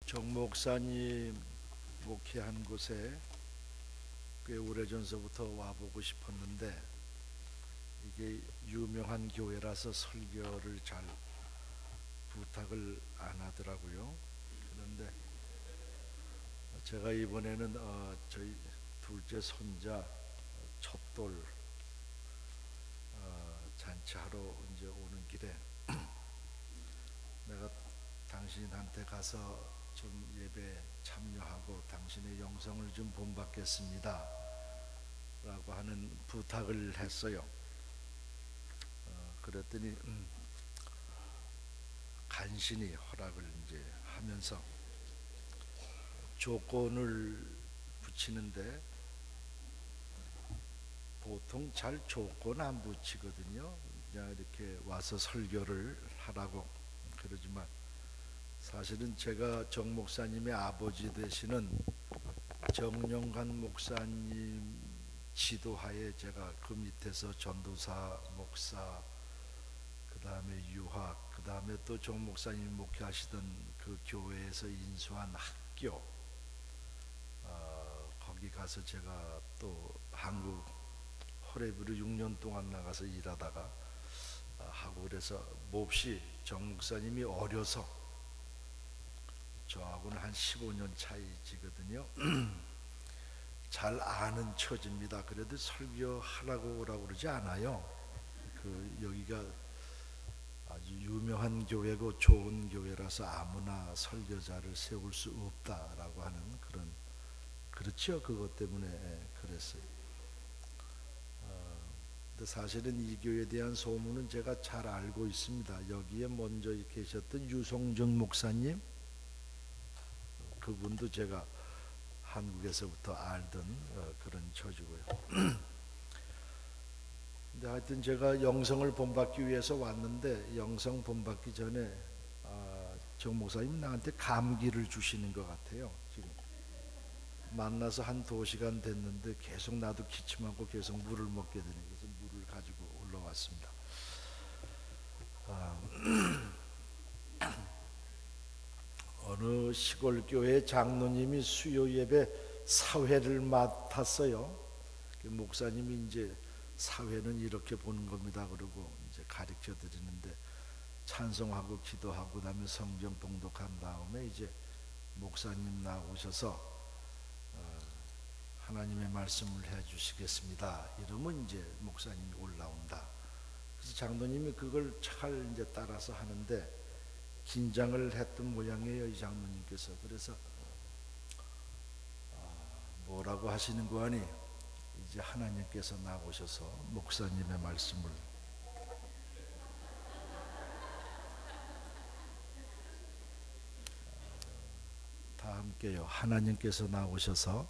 정 목사님 목회한 곳에 꽤 오래전서부터 와보고 싶었는데 이게 유명한 교회라서 설교를 잘 부탁을 안 하더라고요. 그런데 제가 이번에는 저희 둘째 손자 첫돌 잔치하러 이제 오는 길에 내가 당신한테 가서 좀 예배 참여하고 당신의 영성을 좀 본받겠습니다 라고 하는 부탁을 했어요. 그랬더니 간신히 허락을 이제 하면서 조건을 붙이는데 보통 잘 조건 안 붙이거든요. 그냥 이렇게 와서 설교를 하라고 그러지만 사실은 제가 정 목사님의 아버지 되시는 정영관 목사님 지도하에 제가 그 밑에서 전도사, 목사, 그 다음에 유학, 그 다음에 또 정 목사님이 목회하시던 그 교회에서 인수한 학교, 거기 가서 제가 또 한국 호레비로 6년 동안 나가서 일하다가 하고 그래서 몹시 정 목사님이 어려서 저하고는 한 15년 차이지거든요. 잘 아는 처지입니다. 그래도 설교하라고 오라고 그러지 않아요. 여기가 아주 유명한 교회고 좋은 교회라서 아무나 설교자를 세울 수 없다라고 하는 그렇죠. 그것 때문에 그랬어요. 근데 사실은 이 교회에 대한 소문은 제가 잘 알고 있습니다. 여기에 먼저 계셨던 유성정 목사님, 그분도 제가 한국에서부터 알던 그런 처지고요. 근데 하여튼 제가 영성을 본받기 위해서 왔는데 영성 본받기 전에 정 목사님 나한테 감기를 주시는 것 같아요. 지금 만나서 한 2시간 됐는데 계속 나도 기침하고 계속 물을 먹게 되는 거예요. 그래서 물을 가지고 올라왔습니다. 어느 시골 교회 장로님이 수요 예배 사회를 맡았어요. 목사님이 이제 사회는 이렇게 보는 겁니다. 그러고 이제 가르쳐 드리는데 찬송하고 기도하고 그다음에 성경 봉독한 다음에 이제 목사님 나오셔서 하나님의 말씀을 해주시겠습니다. 이러면 이제 목사님이 올라온다. 그래서 장로님이 그걸 잘 이제 따라서 하는데 긴장을 했던 모양이에요, 이 장로님께서. 그래서 뭐라고 하시는 거 아니? 이제 하나님께서 나오셔서 목사님의 말씀을 다 함께요. 하나님께서 나오셔서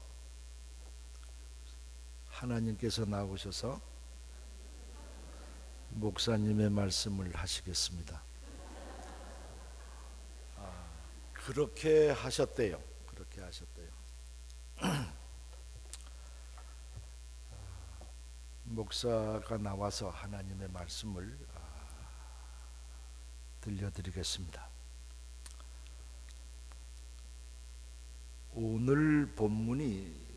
목사님의 말씀을 하시겠습니다. 그렇게 하셨대요. 목사가 나와서 하나님의 말씀을 들려드리겠습니다. 오늘 본문이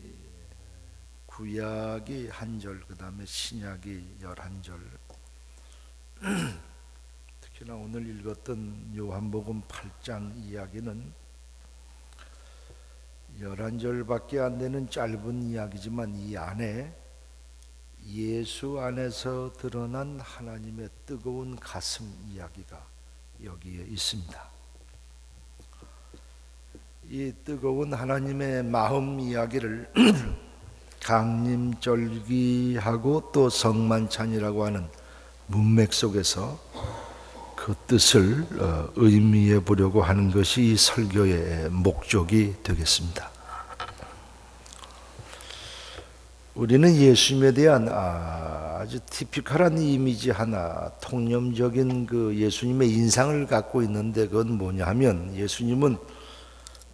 구약이 1절, 그 다음에 신약이 11절. 특히나 오늘 읽었던 요한복음 8장 이야기는 11절밖에 안 되는 짧은 이야기지만 이 안에 예수 안에서 드러난 하나님의 뜨거운 가슴 이야기가 여기에 있습니다. 이 뜨거운 하나님의 마음 이야기를 강림절기하고 또 성만찬이라고 하는 문맥 속에서 그 뜻을 의미해 보려고 하는 것이 이 설교의 목적이 되겠습니다. 우리는 예수님에 대한 아주 티피컬한 이미지 하나, 통념적인 그 예수님의 인상을 갖고 있는데 그건 뭐냐 하면 예수님은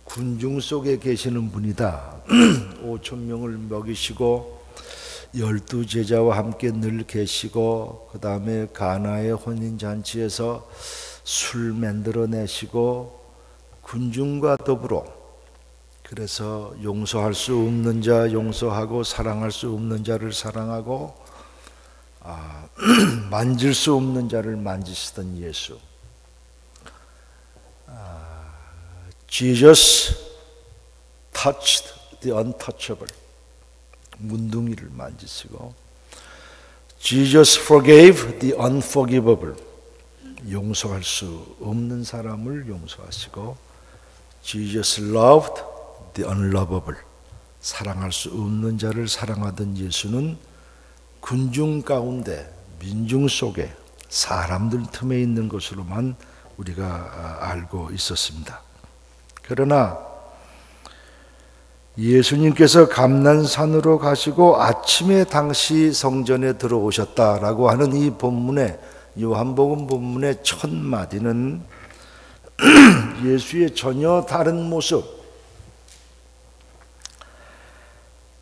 군중 속에 계시는 분이다. 5,000명을 먹이시고 12제자와 함께 늘 계시고 그 다음에 가나의 혼인잔치에서 술 만들어내시고 군중과 더불어 그래서 용서할 수 없는 자 용서하고 사랑할 수 없는 자를 사랑하고 만질 수 없는 자를 만지시던 예수. Jesus touched the untouchable. 문둥이를 만지시고 Jesus forgave the unforgivable. 용서할 수 없는 사람을 용서하시고 Jesus loved the unlovable. 사랑할 수 없는 자를 사랑하던 예수는 군중 가운데 민중 속에 사람들 틈에 있는 것으로만 우리가 알고 있었습니다. 그러나 예수님께서 감난산으로 가시고 아침에 당시 성전에 들어오셨다라고 하는 이 본문의 요한복음 본문의 첫 마디는 예수의 전혀 다른 모습,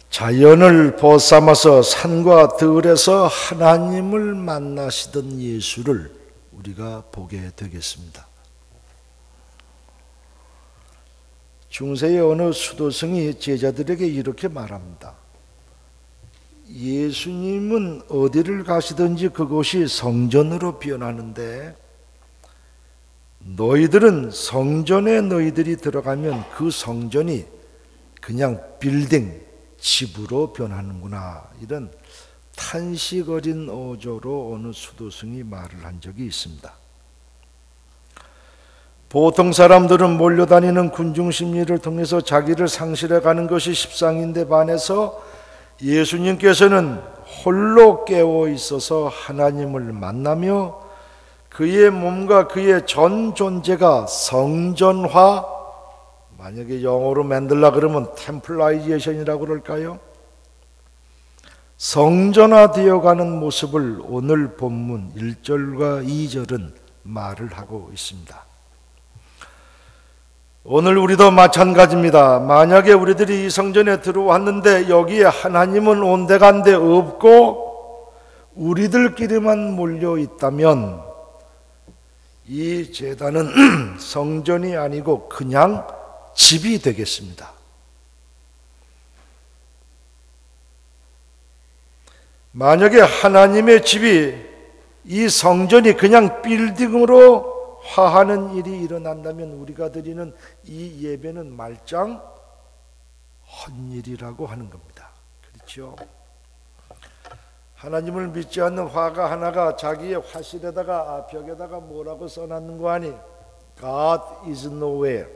자연을 벗삼아서 산과 들에서 하나님을 만나시던 예수를 우리가 보게 되겠습니다. 중세의 어느 수도승이 제자들에게 이렇게 말합니다. 예수님은 어디를 가시든지 그곳이 성전으로 변하는데 너희들은 성전에 너희들이 들어가면 그 성전이 그냥 빌딩, 집으로 변하는구나. 이런 탄식 어린 어조로 어느 수도승이 말을 한 적이 있습니다. 보통 사람들은 몰려다니는 군중 심리를 통해서 자기를 상실해가는 것이 십상인데 반해서 예수님께서는 홀로 깨어 있어서 하나님을 만나며 그의 몸과 그의 전 존재가 성전화, 만약에 영어로 만들라 그러면 템플라이제이션이라고 그럴까요? 성전화되어가는 모습을 오늘 본문 1절과 2절은 말을 하고 있습니다. 오늘 우리도 마찬가지입니다. 만약에 우리들이 이 성전에 들어왔는데 여기에 하나님은 온데간데 없고 우리들끼리만 몰려 있다면 이 제단은 성전이 아니고 그냥 집이 되겠습니다. 만약에 하나님의 집이 이 성전이 그냥 빌딩으로 화하는 일이 일어난다면 우리가 드리는 이 예배는 말짱 헛일이라고 하는 겁니다. 그렇죠? 하나님을 믿지 않는 화가 하나가 자기의 화실에다가 벽에다가 뭐라고 써놨는 거 아니? God is nowhere.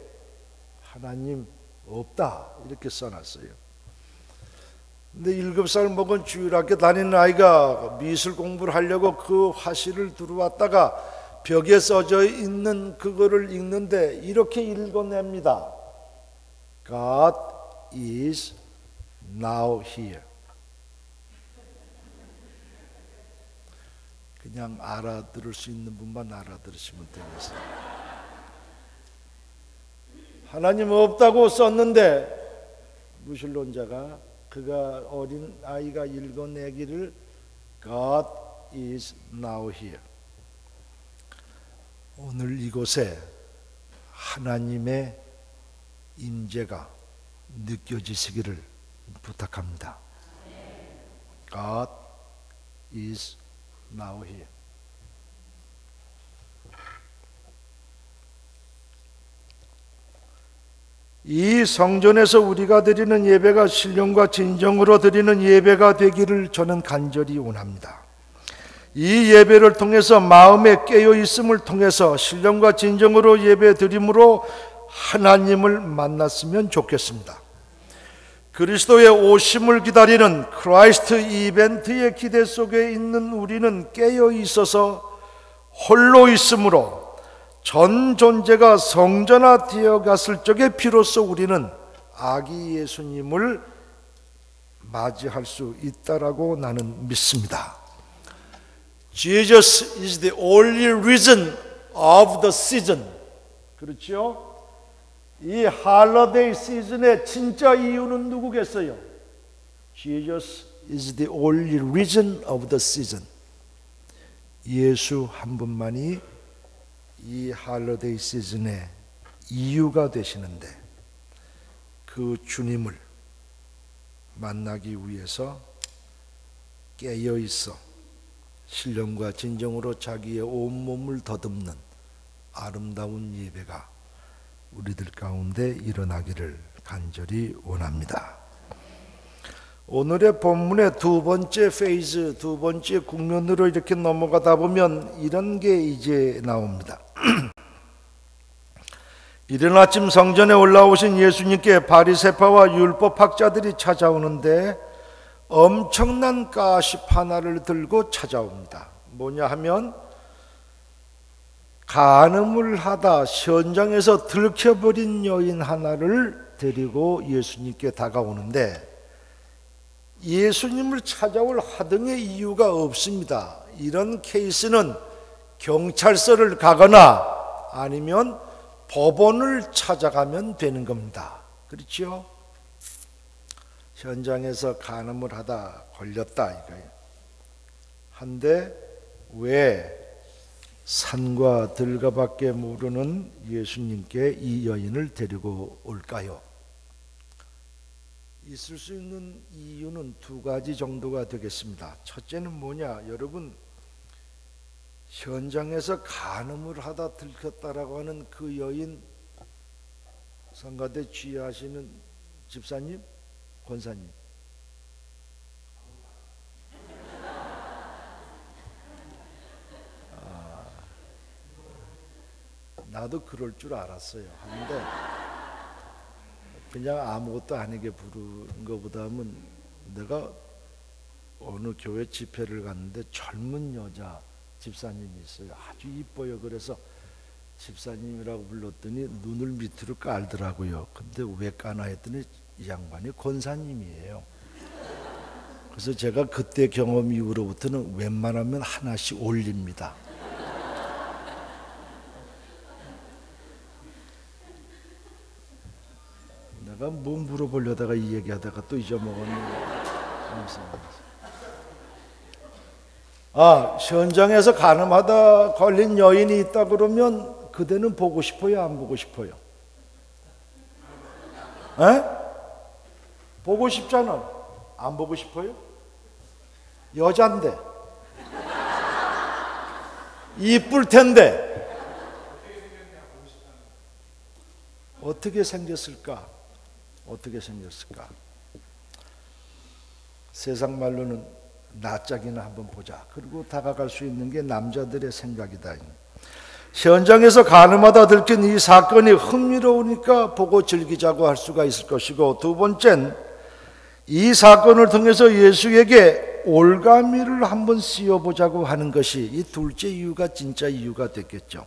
하나님 없다 이렇게 써놨어요. 근데 7살 먹은 주일학교 다니는 아이가 미술 공부를 하려고 그 화실을 들어왔다가 벽에 써져 있는 그거를 읽는데 이렇게 읽어냅니다. God is now here. 그냥 알아들을 수 있는 분만 알아들으시면 되겠어요. 하나님 없다고 썼는데 무신론자가 그가 어린 아이가 읽어내기를 God is now here. 오늘 이곳에 하나님의 임재가 느껴지시기를 부탁합니다. God is now here. 이 성전에서 우리가 드리는 예배가 신령과 진정으로 드리는 예배가 되기를 저는 간절히 원합니다. 이 예배를 통해서 마음에 깨어 있음을 통해서 신령과 진정으로 예배 드림으로 하나님을 만났으면 좋겠습니다. 그리스도의 오심을 기다리는 크라이스트 이벤트의 기대 속에 있는 우리는 깨어 있어서 홀로 있으므로 전 존재가 성전화되어 갔을 적에 비로소 우리는 아기 예수님을 맞이할 수 있다라고 나는 믿습니다. Jesus is the only reason of the season. 그렇죠? 이 할러데이 시즌의 진짜 이유는 누구겠어요? Jesus is the only reason of the season. 예수 한 분만이 이 할러데이 시즌의 이유가 되시는데 그 주님을 만나기 위해서 깨어있어 신령과 진정으로 자기의 온몸을 더듬는 아름다운 예배가 우리들 가운데 일어나기를 간절히 원합니다. 오늘의 본문의 두 번째 페이즈, 두 번째 국면으로 이렇게 넘어가다 보면 이런 게 이제 나옵니다. 이른 아침 성전에 올라오신 예수님께 바리새파와 율법학자들이 찾아오는데 엄청난 가십 하나를 들고 찾아옵니다. 뭐냐 하면 간음을 하다 현장에서 들켜버린 여인 하나를 데리고 예수님께 다가오는데 예수님을 찾아올 하등의 이유가 없습니다. 이런 케이스는 경찰서를 가거나 아니면 법원을 찾아가면 되는 겁니다. 그렇죠? 현장에서 간음을 하다 걸렸다 이거예요. 한데 왜 산과 들가밖에 모르는 예수님께 이 여인을 데리고 올까요? 있을 수 있는 이유는 두 가지 정도가 되겠습니다. 첫째는 뭐냐? 여러분, 현장에서 간음을 하다 들켰다라고 하는 그 여인, 성가대 지휘하시는 집사님, 권사님, 나도 그럴 줄 알았어요. 하는데 그냥 아무것도 아니게 부르는 것보다는 내가 어느 교회 집회를 갔는데 젊은 여자 집사님이 있어요. 아주 이뻐요. 그래서 집사님이라고 불렀더니 눈을 밑으로 깔더라고요. 근데 왜 까나 했더니 이 양반이 권사님이에요. 그래서 제가 그때 경험 이후로부터는 웬만하면 하나씩 올립니다. 내가 뭐 물어보려다가 이 얘기하다가 또 잊어먹었네. 현장에서 간음하다 걸린 여인이 있다 그러면 그대는 보고 싶어요? 안 보고 싶어요? 에? 보고 싶잖아. 안 보고 싶어요? 여잔데 이쁠 텐데 어떻게 생겼을까? 어떻게 생겼을까? 세상 말로는 낯짝이나 한번 보자. 그리고 다가갈 수 있는 게 남자들의 생각이다. 현장에서 간음하다 들킨 이 사건이 흥미로우니까 보고 즐기자고 할 수가 있을 것이고, 두 번째는 이 사건을 통해서 예수에게 올가미를 한번 씌워보자고 하는 것이 이 둘째 이유가 진짜 이유가 됐겠죠.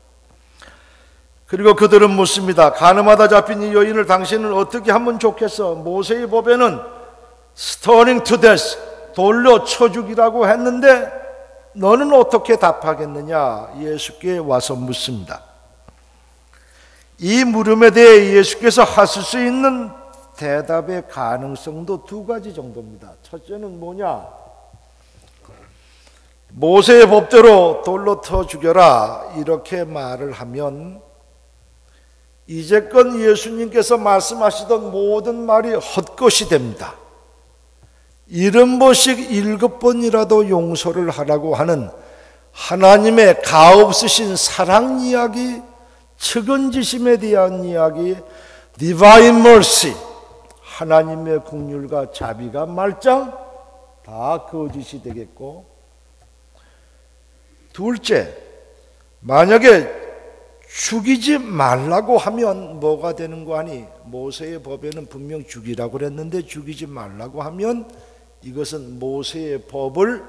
그리고 그들은 묻습니다. 간음하다 잡힌 이 여인을 당신은 어떻게 하면 좋겠어? 모세의 법에는 스토닝 투 데스, 돌로 쳐 죽이라고 했는데 너는 어떻게 답하겠느냐? 예수께 와서 묻습니다. 이 물음에 대해 예수께서 하실 수 있는 대답의 가능성도 두 가지 정도입니다. 첫째는 뭐냐? 모세의 법대로 돌로 쳐 죽여라 이렇게 말을 하면 이제껏 예수님께서 말씀하시던 모든 말이 헛것이 됩니다. 70번씩 7번이라도 용서를 하라고 하는 하나님의 가없으신 사랑 이야기, 측은지심에 대한 이야기, Divine Mercy, 하나님의 긍휼과 자비가 말짱 다 거짓이 되겠고, 둘째, 만약에 죽이지 말라고 하면 뭐가 되는 거 아니? 모세의 법에는 분명 죽이라고 그랬는데 죽이지 말라고 하면 이것은 모세의 법을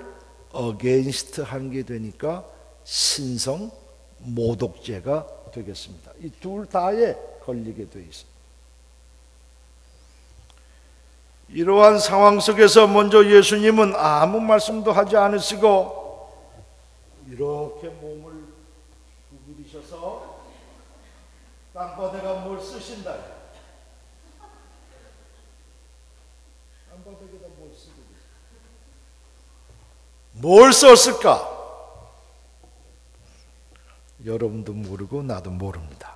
어게인스트 한 게 되니까 신성 모독죄가 되겠습니다. 이 둘 다에 걸리게 돼 있습니다. 이러한 상황 속에서 먼저 예수님은 아무 말씀도 하지 않으시고 이렇게 몸을 구부리셔서 땅바닥에 뭘 쓰신다. 땅바닥에다 뭘 쓰고 뭘 썼을까? 여러분도 모르고 나도 모릅니다.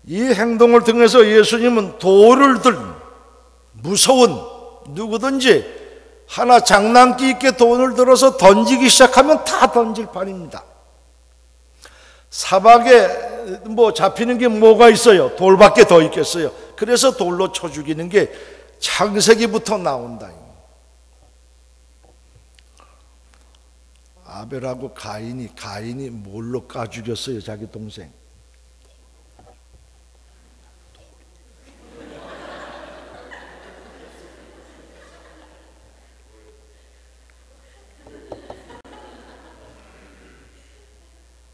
이 행동을 통해서 예수님은 돌을 든 무서운 누구든지 하나 장난기 있게 돈을 들어서 던지기 시작하면 다 던질 판입니다. 사박에 잡히는 게 뭐가 있어요? 돌밖에 더 있겠어요. 그래서 돌로 쳐 죽이는 게 창세기부터 나온다. 아벨하고 가인이 뭘로 까 죽였어요? 자기 동생.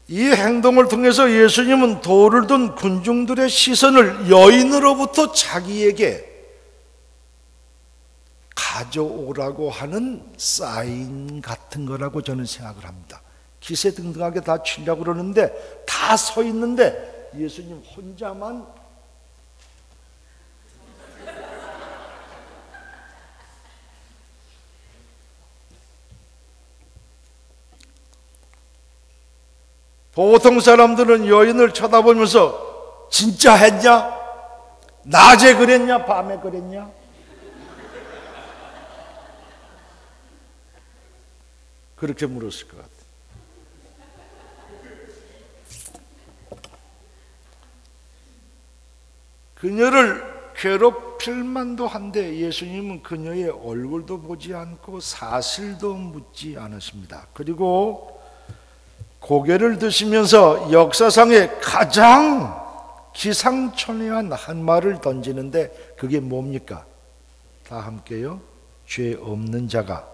이 행동을 통해서 예수님은 돌을 든 군중들의 시선을 여인으로부터 자기에게 가져오라고 하는 사인 같은 거라고 저는 생각을 합니다. 기세등등하게 다 치려고 그러는데 다 서 있는데 예수님 혼자만 보통 사람들은 여인을 쳐다보면서 진짜 했냐? 낮에 그랬냐? 밤에 그랬냐? 그렇게 물었을 것 같아요. 그녀를 괴롭힐만도 한데 예수님은 그녀의 얼굴도 보지 않고 사실도 묻지 않으십니다. 그리고 고개를 드시면서 역사상에 가장 기상천외한 한 말을 던지는데 그게 뭡니까? 다 함께요. 죄 없는 자가.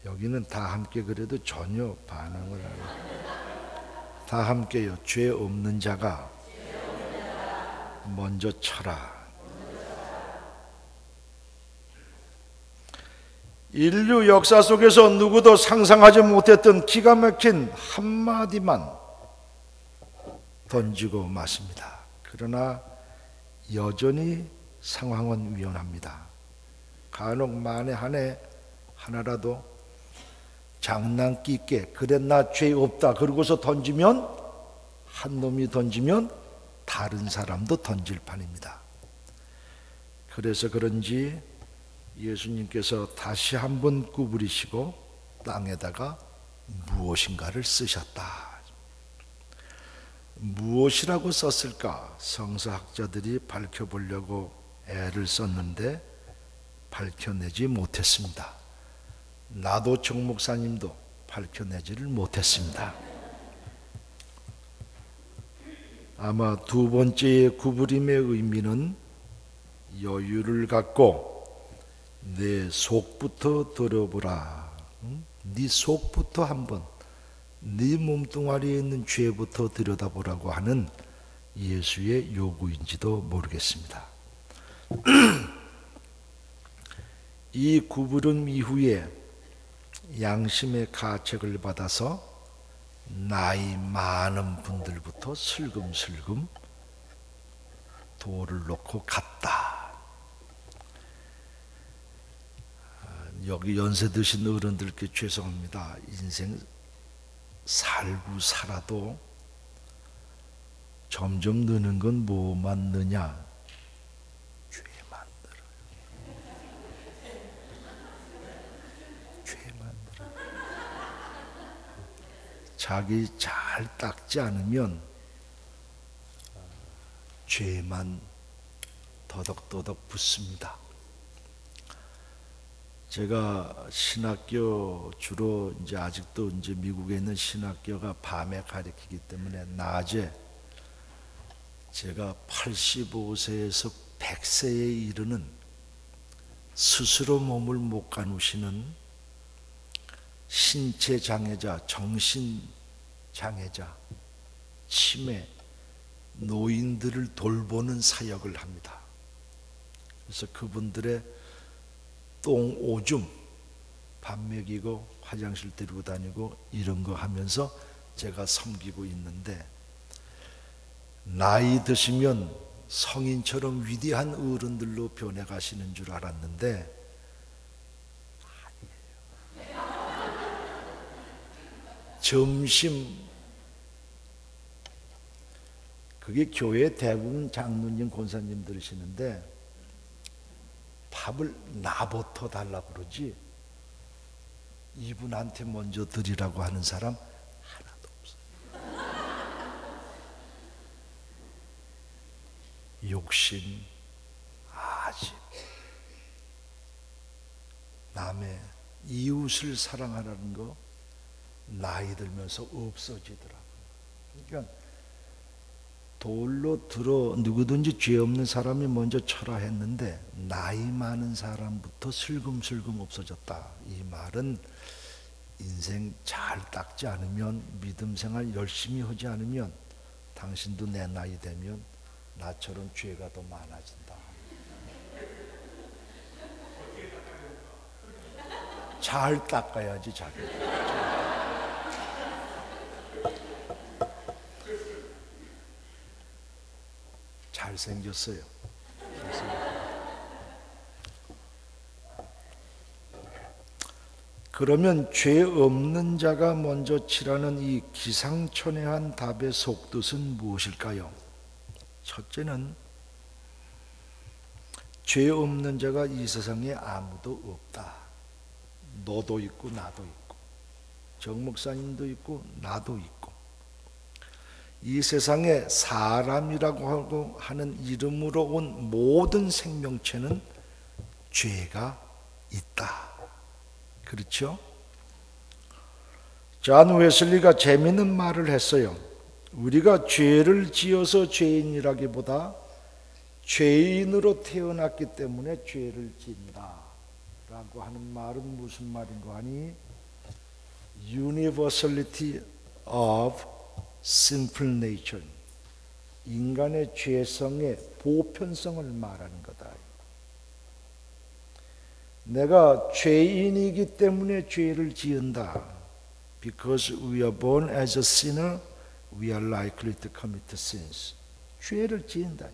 여기는 다 함께 그래도 전혀 반응을 안 해요. 다 함께요. 죄 없는 자가 먼저 쳐라. 인류 역사 속에서 누구도 상상하지 못했던 기가 막힌 한마디만 던지고 맞습니다. 그러나 여전히 상황은 위험합니다. 간혹 만에 한해 하나라도 장난기 있게 그래 나 죄 없다 그러고서 던지면 한 놈이 던지면 다른 사람도 던질 판입니다. 그래서 그런지 예수님께서 다시 한번 구부리시고 땅에다가 무엇인가를 쓰셨다. 무엇이라고 썼을까? 성서학자들이 밝혀보려고 애를 썼는데 밝혀내지 못했습니다. 나도 정 목사님도 밝혀내지를 못했습니다. 아마 두 번째의 구부림의 의미는 여유를 갖고 내 속부터 들어보라. 네 속부터 한번 네 몸뚱아리에 있는 죄부터 들여다보라고 하는 예수의 요구인지도 모르겠습니다. 이 구부름 이후에 양심의 가책을 받아서 나이 많은 분들부터 슬금슬금 돌을 놓고 갔다. 여기 연세 드신 어른들께 죄송합니다. 인생 살고 살아도 점점 느는 건 뭐만 느냐? 죄만 늘어요. 죄만 늘어요. 자기 잘 닦지 않으면 죄만 더덕더덕 붙습니다. 제가 신학교 주로 이제 아직도 이제 미국에 있는 신학교가 밤에 가르치기 때문에 낮에 제가 85세에서 100세에 이르는 스스로 몸을 못 가누시는 신체 장애자, 정신 장애자, 치매, 노인들을 돌보는 사역을 합니다. 그래서 그분들의 똥 오줌 밥 먹이고 화장실 데리고 다니고 이런 거 하면서 제가 섬기고 있는데 나이 드시면 성인처럼 위대한 어른들로 변해가시는 줄 알았는데 점심 그게 교회 대부분 장로님, 권사님들이시는데 밥을 나부터 달라고 그러지 이분한테 먼저 드리라고 하는 사람 하나도 없어요. 욕심, 아집, 남의 이웃을 사랑하라는 거 나이 들면서 없어지더라고요. 그러니까 돌로 들어 누구든지 죄 없는 사람이 먼저 쳐라 했는데 나이 많은 사람부터 슬금슬금 없어졌다. 이 말은 인생 잘 닦지 않으면, 믿음 생활 열심히 하지 않으면 당신도 내 나이 되면 나처럼 죄가 더 많아진다. 잘 닦아야지 자기. 잘생겼어요. 그러면 죄 없는 자가 먼저 치라는 이 기상천외한 답의 속뜻은 무엇일까요? 첫째는 죄 없는 자가 이 세상에 아무도 없다. 너도 있고 나도 있고 정 목사님도 있고 나도 있고 이 세상에 사람이라고 하는 이름으로 온 모든 생명체는 죄가 있다. 그렇죠? 존 웨슬리가 재미있는 말을 했어요. 우리가 죄를 지어서 죄인이라기보다 죄인으로 태어났기 때문에 죄를 짓는다 라고 하는 말은 무슨 말인가 하니 Universality of Sinful Nature, 인간의 죄성의 보편성을 말하는 거다. 내가 죄인이기 때문에 죄를 지은다. Because we are born as a sinner, we are likely to commit sins. 죄를 지은다.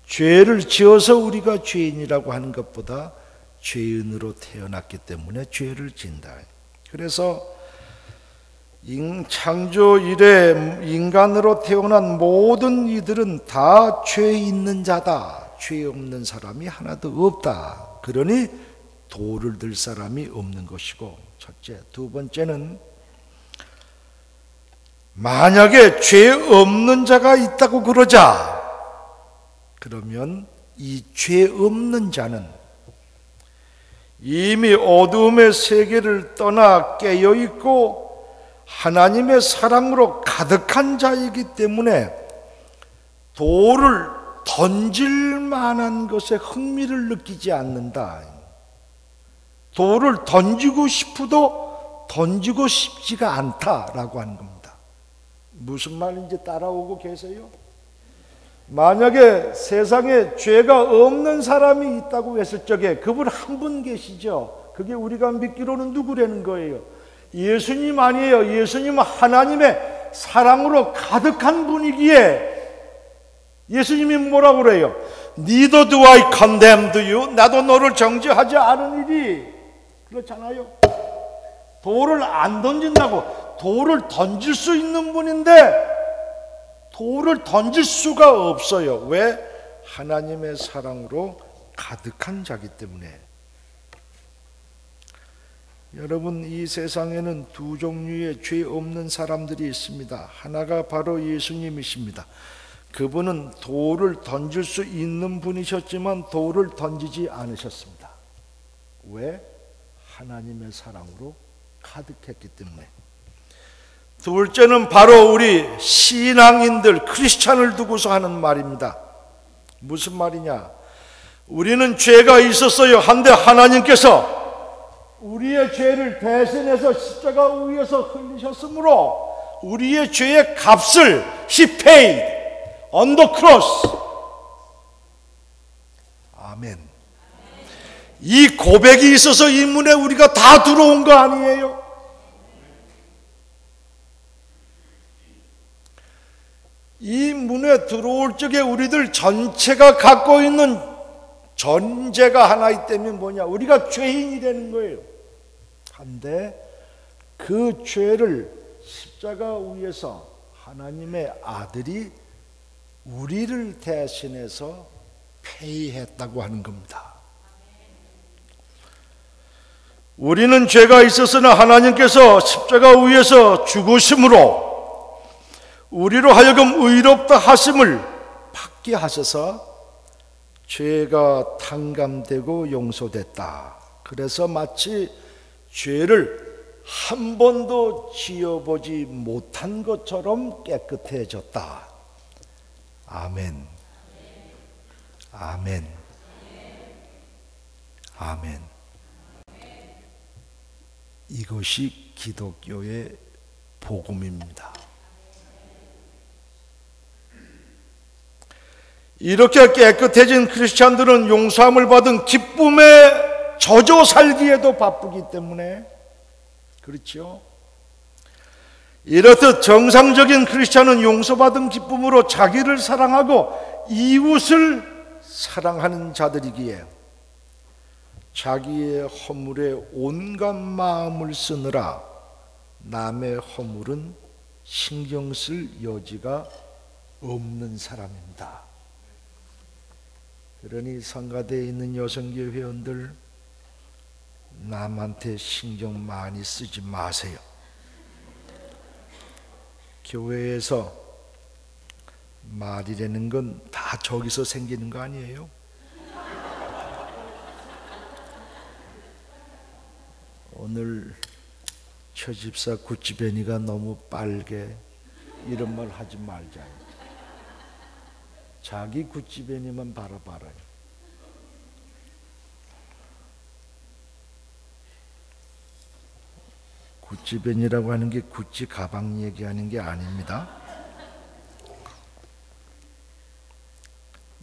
죄를 지어서 우리가 죄인이라고 하는 것보다 죄인으로 태어났기 때문에 죄를 지은다. 그래서 창조 이래 인간으로 태어난 모든 이들은 다 죄 있는 자다. 죄 없는 사람이 하나도 없다. 그러니 돌을 들 사람이 없는 것이고, 첫째. 두 번째는 만약에 죄 없는 자가 있다고 그러자, 그러면 이 죄 없는 자는 이미 어둠의 세계를 떠나 깨어있고 하나님의 사랑으로 가득한 자이기 때문에 돌을 던질 만한 것에 흥미를 느끼지 않는다. 돌을 던지고 싶어도 던지고 싶지가 않다라고 하는 겁니다. 무슨 말인지 따라오고 계세요? 만약에 세상에 죄가 없는 사람이 있다고 했을 적에 그분 한 분 계시죠. 그게 우리가 믿기로는 누구라는 거예요? 예수님 아니에요. 예수님은 하나님의 사랑으로 가득한 분이기에 예수님이 뭐라고 그래요? Neither do I condemn you. 나도 너를 정죄하지 않으리니. 그렇잖아요. 돌을 안 던진다고. 돌을 던질 수 있는 분인데 돌을 던질 수가 없어요. 왜? 하나님의 사랑으로 가득한 자기 때문에. 여러분, 이 세상에는 두 종류의 죄 없는 사람들이 있습니다. 하나가 바로 예수님이십니다. 그분은 돌을 던질 수 있는 분이셨지만 돌을 던지지 않으셨습니다. 왜? 하나님의 사랑으로 가득했기 때문에. 둘째는 바로 우리 신앙인들, 크리스찬을 두고서 하는 말입니다. 무슨 말이냐? 우리는 죄가 있었어요. 한데 하나님께서 우리의 죄를 대신해서 십자가 위에서 흘리셨으므로 우리의 죄의 값을 He paid on the cross. 아멘. 이 고백이 있어서 이 문에 우리가 다 들어온 거 아니에요? 이 문에 들어올 적에 우리들 전체가 갖고 있는 전제가 하나 있다면 뭐냐? 우리가 죄인이 되는 거예요. 한데 그 죄를 십자가 위에서 하나님의 아들이 우리를 대신해서 폐의했다고 하는 겁니다. 우리는 죄가 있었으나 하나님께서 십자가 위에서 죽으심으로 우리로 하여금 의롭다 하심을 받게 하셔서 죄가 탕감되고 용서됐다. 그래서 마치 죄를 한 번도 지어보지 못한 것처럼 깨끗해졌다. 아멘. 아멘. 아멘. 이것이 기독교의 복음입니다. 이렇게 깨끗해진 크리스찬들은 용서함을 받은 기쁨에 젖어 살기에도 바쁘기 때문에 그렇죠. 이렇듯 정상적인 크리스찬은 용서받은 기쁨으로 자기를 사랑하고 이웃을 사랑하는 자들이기에 자기의 허물에 온갖 마음을 쓰느라 남의 허물은 신경 쓸 여지가 없는 사람입니다. 그러니 성가대에 있는 여성교 회원들, 남한테 신경 많이 쓰지 마세요. 교회에서 말이라는 건 다 저기서 생기는 거 아니에요? 오늘 처집사 구찌베니가 너무 빨개 이런 말 하지 말자. 자기 구찌베니만 바라봐라. 구찌베니라고 하는 게 구찌 가방 얘기하는 게 아닙니다.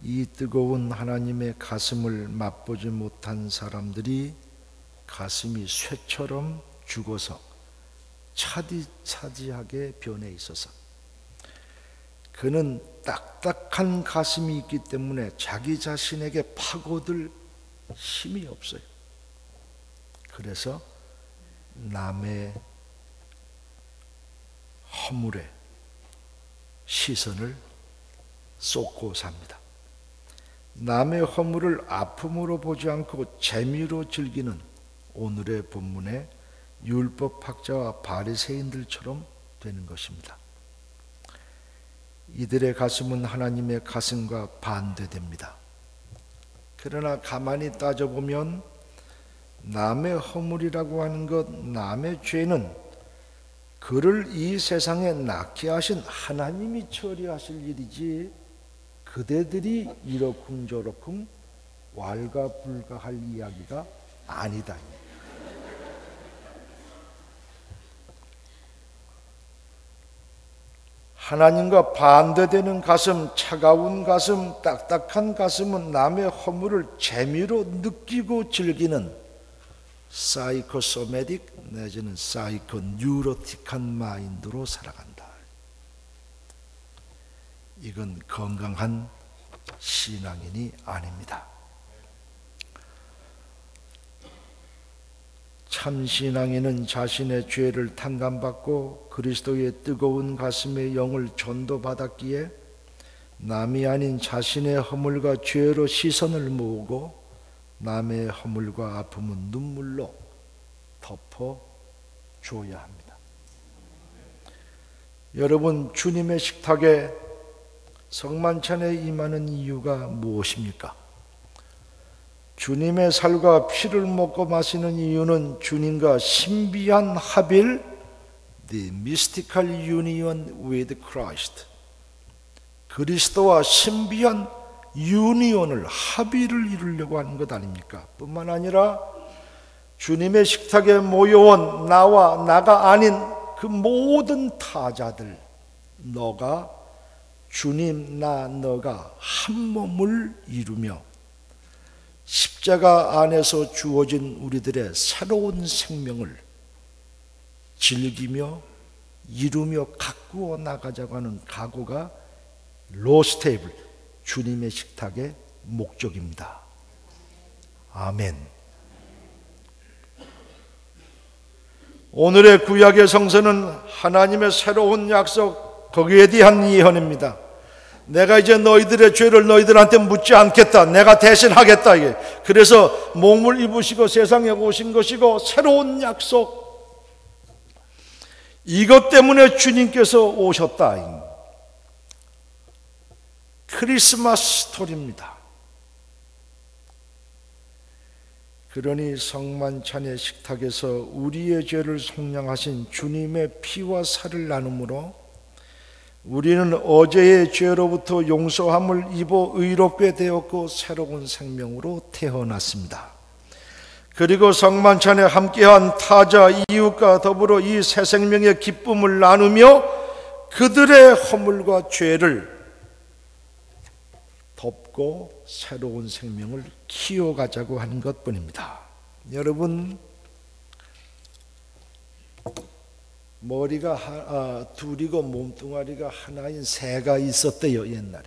이 뜨거운 하나님의 가슴을 맛보지 못한 사람들이 가슴이 쇠처럼 죽어서 차디차디하게 변해 있어서 그는 딱딱한 가슴이 있기 때문에 자기 자신에게 파고들 힘이 없어요. 그래서 남의 허물에 시선을 쏟고 삽니다. 남의 허물을 아픔으로 보지 않고 재미로 즐기는 오늘의 본문의 율법학자와 바리새인들처럼 되는 것입니다. 이들의 가슴은 하나님의 가슴과 반대됩니다. 그러나 가만히 따져보면 남의 허물이라고 하는 것, 남의 죄는 그를 이 세상에 낳게 하신 하나님이 처리하실 일이지 그대들이 이러쿵저러쿵 왈가불가할 이야기가 아니다. 하나님과 반대되는 가슴, 차가운 가슴, 딱딱한 가슴은 남의 허물을 재미로 느끼고 즐기는 사이코소매틱 내지는 사이코뉴로틱한 마인드로 살아간다. 이건 건강한 신앙인이 아닙니다. 참 신앙인은 자신의 죄를 탕감받고 그리스도의 뜨거운 가슴의 영을 전도받았기에 남이 아닌 자신의 허물과 죄로 시선을 모으고 남의 허물과 아픔은 눈물로 덮어줘야 합니다. 여러분, 주님의 식탁에 성만찬에 임하는 이유가 무엇입니까? 주님의 살과 피를 먹고 마시는 이유는 주님과 신비한 합일, the mystical union with Christ, 그리스도와 신비한 유니온을, 합의를 이루려고 하는 것 아닙니까? 뿐만 아니라 주님의 식탁에 모여온 나와 나가 아닌 그 모든 타자들, 너가, 주님, 나, 너가 한 몸을 이루며 십자가 안에서 주어진 우리들의 새로운 생명을 즐기며 이루며 가꾸어 나가자고 하는 각오가 로스 테이블, 주님의 식탁의 목적입니다. 아멘. 오늘의 구약의 성서는 하나님의 새로운 약속, 거기에 대한 예언입니다. 내가 이제 너희들의 죄를 너희들한테 묻지 않겠다. 내가 대신 하겠다. 이게. 그래서 몸을 입으시고 세상에 오신 것이고 새로운 약속. 이것 때문에 주님께서 오셨다. 크리스마스 스토리입니다. 그러니 성만찬의 식탁에서 우리의 죄를 속량하신 주님의 피와 살을 나눔으로 우리는 어제의 죄로부터 용서함을 입어 의롭게 되었고 새로운 생명으로 태어났습니다. 그리고 성만찬에 함께한 타자 이웃과 더불어 이 새 생명의 기쁨을 나누며 그들의 허물과 죄를 덮고 새로운 생명을 키워가자고 하는 것뿐입니다. 여러분, 머리가 둘이고 몸뚱아리가 하나인 새가 있었대요. 옛날에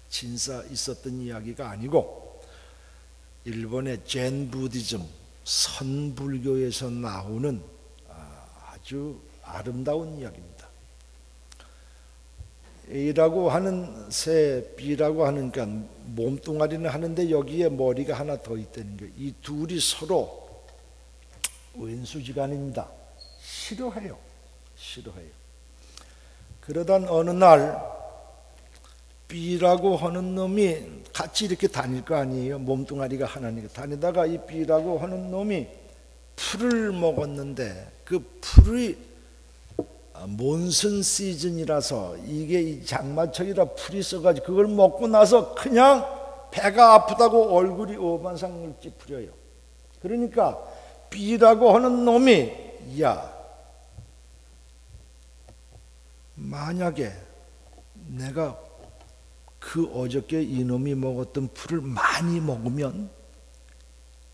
진짜 있었던 이야기가 아니고 일본의 젠 부디즘 선불교에서 나오는 아주 아름다운 이야기입니다. A라고 하는 새, B라고 하는, 그러니까 몸뚱아리는 하는데 여기에 머리가 하나 더 있다는 거예요. 이 둘이 서로 왼수지간입니다. 싫어해요. 그러던 어느 날 B라고 하는 놈이 같이 이렇게 다닐 거 아니에요. 몸뚱아리가 하나니까. 다니다가 이 B라고 하는 놈이 풀을 먹었는데 그 풀이 몬슨 시즌이라서 이게 장마철이라 풀이 써가지고 그걸 먹고 나서 그냥 배가 아프다고 얼굴이 오만상을 찌푸려요. 그러니까 B라고 하는 놈이 야, 만약에 내가 그 어저께 이놈이 먹었던 풀을 많이 먹으면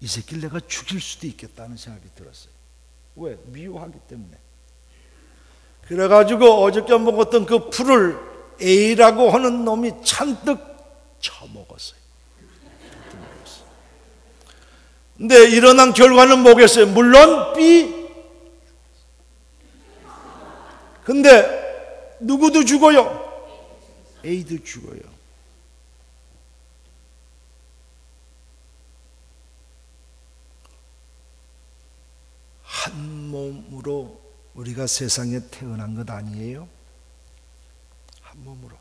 이 새끼를 내가 죽일 수도 있겠다는 생각이 들었어요. 왜? 미워하기 때문에. 그래가지고 어저께 먹었던 그 풀을 A라고 하는 놈이 잔뜩 처먹었어요. 근데 일어난 결과는 뭐겠어요? 물론 B. 근데 누구도 죽어요? A도 죽어요. 한 몸으로 우리가 세상에 태어난 것 아니에요? 한 몸으로.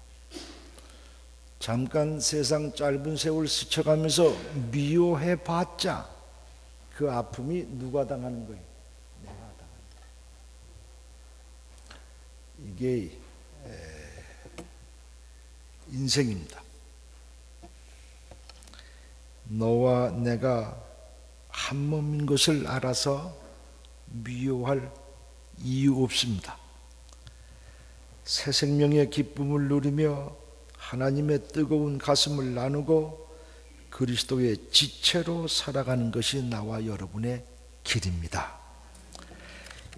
잠깐 세상 짧은 세월 스쳐가면서 미워해봤자 그 아픔이 누가 당하는 거예요? 내가 당하는 거예요. 이게 인생입니다. 너와 내가 한 몸인 것을 알아서 미워할 이유 없습니다. 새 생명의 기쁨을 누리며 하나님의 뜨거운 가슴을 나누고 그리스도의 지체로 살아가는 것이 나와 여러분의 길입니다.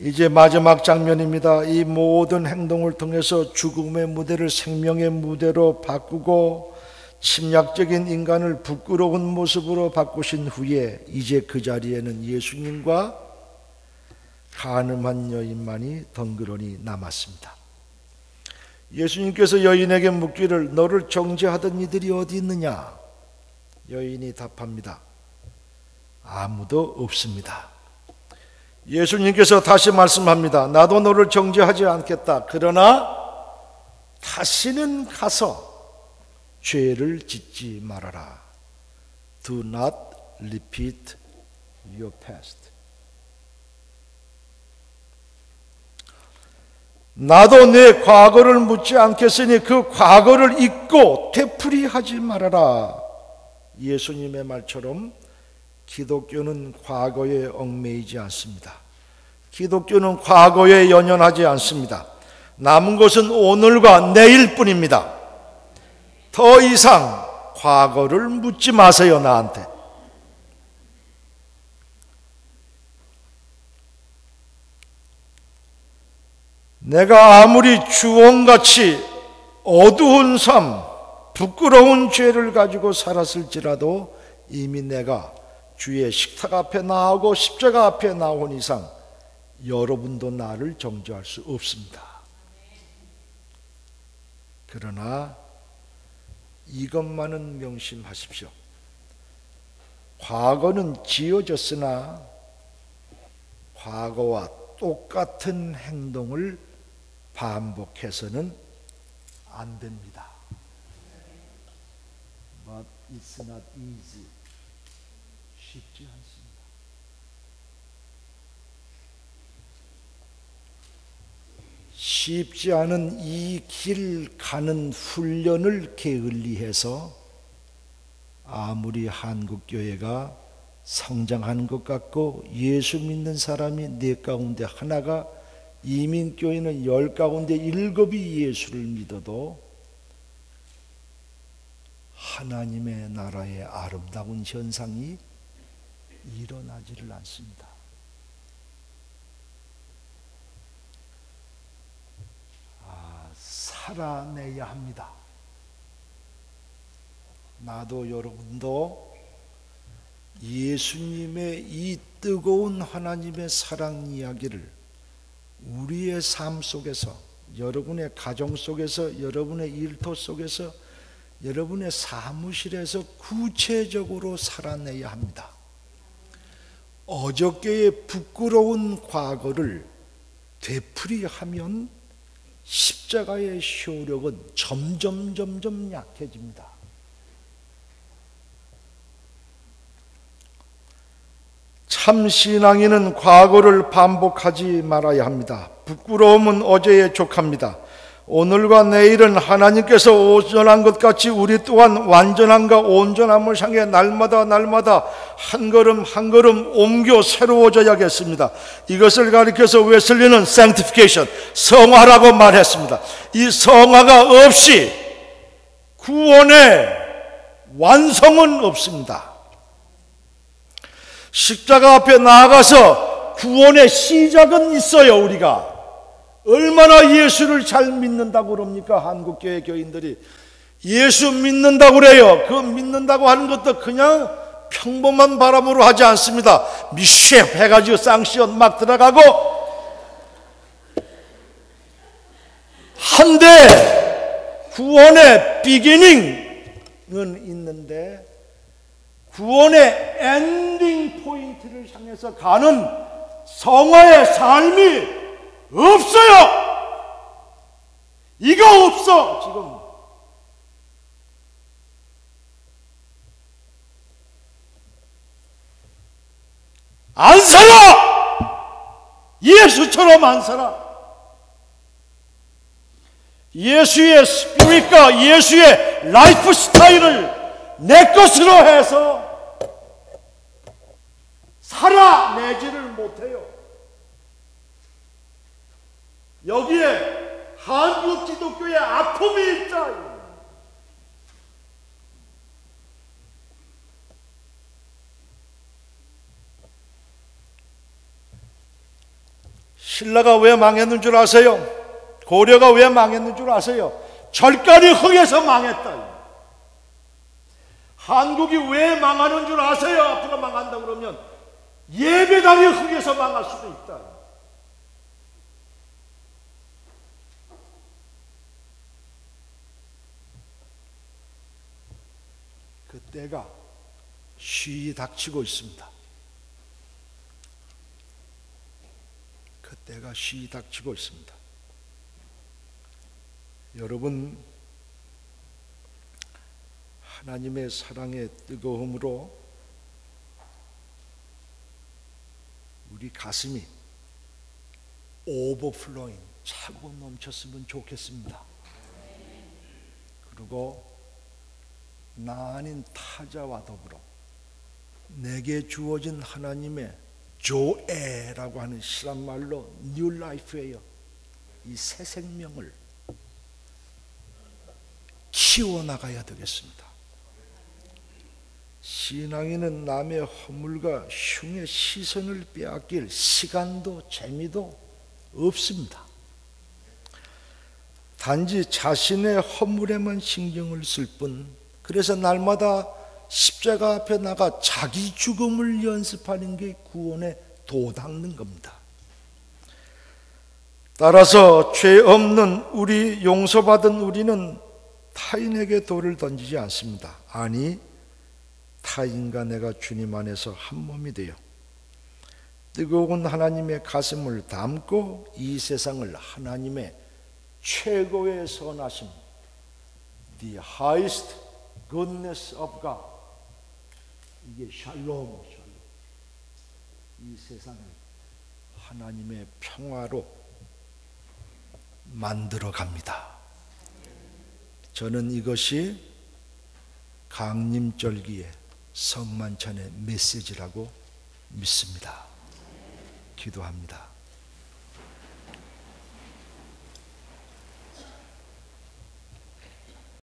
이제 마지막 장면입니다. 이 모든 행동을 통해서 죽음의 무대를 생명의 무대로 바꾸고 침략적인 인간을 부끄러운 모습으로 바꾸신 후에 이제 그 자리에는 예수님과 간음한 여인만이 덩그러니 남았습니다. 예수님께서 여인에게 묻기를 너를 정죄하던 이들이 어디 있느냐? 여인이 답합니다. 아무도 없습니다. 예수님께서 다시 말씀합니다. 나도 너를 정죄하지 않겠다. 그러나 다시는 가서 죄를 짓지 말아라. Do not repeat your past. 나도 내 과거를 묻지 않겠으니 그 과거를 잊고 되풀이하지 말아라. 예수님의 말처럼 기독교는 과거에 얽매이지 않습니다. 기독교는 과거에 연연하지 않습니다. 남은 것은 오늘과 내일뿐입니다. 더 이상 과거를 묻지 마세요, 나한테. 내가 아무리 주홍같이 어두운 삶, 부끄러운 죄를 가지고 살았을지라도 이미 내가 주의 식탁 앞에 나오고 십자가 앞에 나온 이상 여러분도 나를 정죄할 수 없습니다. 그러나 이것만은 명심하십시오. 과거는 지어졌으나 과거와 똑같은 행동을 반복해서는 안 됩니다. But it's not easy. 쉽지 않습니다. 쉽지 않은 이 길 가는 훈련을 게을리해서 아무리 한국교회가 성장하는 것 같고 예수 믿는 사람이 4가운데 하나가, 이민교회는 10가운데 7이 예수를 믿어도 하나님의 나라의 아름다운 현상이 일어나지를 않습니다. 살아내야 합니다. 나도 여러분도 예수님의 이 뜨거운 하나님의 사랑 이야기를 우리의 삶 속에서, 여러분의 가정 속에서, 여러분의 일터 속에서, 여러분의 사무실에서 구체적으로 살아내야 합니다. 어저께의 부끄러운 과거를 되풀이하면 십자가의 효력은 점점 약해집니다. 참 신앙인은 과거를 반복하지 말아야 합니다. 부끄러움은 어제에 족합니다. 오늘과 내일은 하나님께서 온전한 것 같이 우리 또한 완전함과 온전함을 향해 날마다 한 걸음 한 걸음 옮겨 새로워져야겠습니다. 이것을 가리켜서 웨슬리는 sanctification, 성화라고 말했습니다. 이 성화가 없이 구원의 완성은 없습니다. 십자가 앞에 나아가서 구원의 시작은 있어요. 우리가 얼마나 예수를 잘 믿는다고 그럽니까? 한국교회 교인들이 예수 믿는다고 그래요. 그 믿는다고 하는 것도 그냥 평범한 바람으로 하지 않습니다. 미쉐 해가지고 쌍시옷 막 들어가고, 한데 구원의 비기닝은 있는데 구원의 엔딩 포인트를 향해서 가는 성화의 삶이 없어요. 이거 없어. 지금 안 살아. 예수처럼 안 살아. 예수의 스피릿과 예수의 라이프 스타일을 내 것으로 해서 살아내지를 못해요. 여기에 한국 기독교의 아픔이 있다. 신라가 왜 망했는 줄 아세요? 고려가 왜 망했는 줄 아세요? 절간이 흙에서 망했다. 한국이 왜 망하는 줄 아세요? 앞으로 망한다 그러면 예배당이 흙에서 망할 수도 있다. 그때가 쉬이 닥치고 있습니다. 그때가 쉬이 닥치고 있습니다. 여러분, 하나님의 사랑의 뜨거움으로 우리 가슴이 오버플로잉, 차고 넘쳤으면 좋겠습니다. 그리고 나 아닌 타자와 더불어 내게 주어진 하나님의 조에라고 하는 실한 말로 뉴 라이프예요. 이 새 생명을 키워나가야 되겠습니다. 신앙인은 남의 허물과 흉의 시선을 빼앗길 시간도 재미도 없습니다. 단지 자신의 허물에만 신경을 쓸 뿐, 그래서 날마다 십자가 앞에 나가 자기 죽음을 연습하는 게 구원에 도닦는 겁니다. 따라서 죄 없는 우리, 용서받은 우리는 타인에게 돌을 던지지 않습니다. 아니, 타인과 내가 주님 안에서 한 몸이 되어 뜨거운 하나님의 가슴을 담고 이 세상을 하나님의 최고의 선하심, the highest goodness of God, 이게 샬롬, 이 세상을 하나님의 평화로 만들어 갑니다. 저는 이것이 강림절기의 성만찬의 메시지라고 믿습니다. 기도합니다.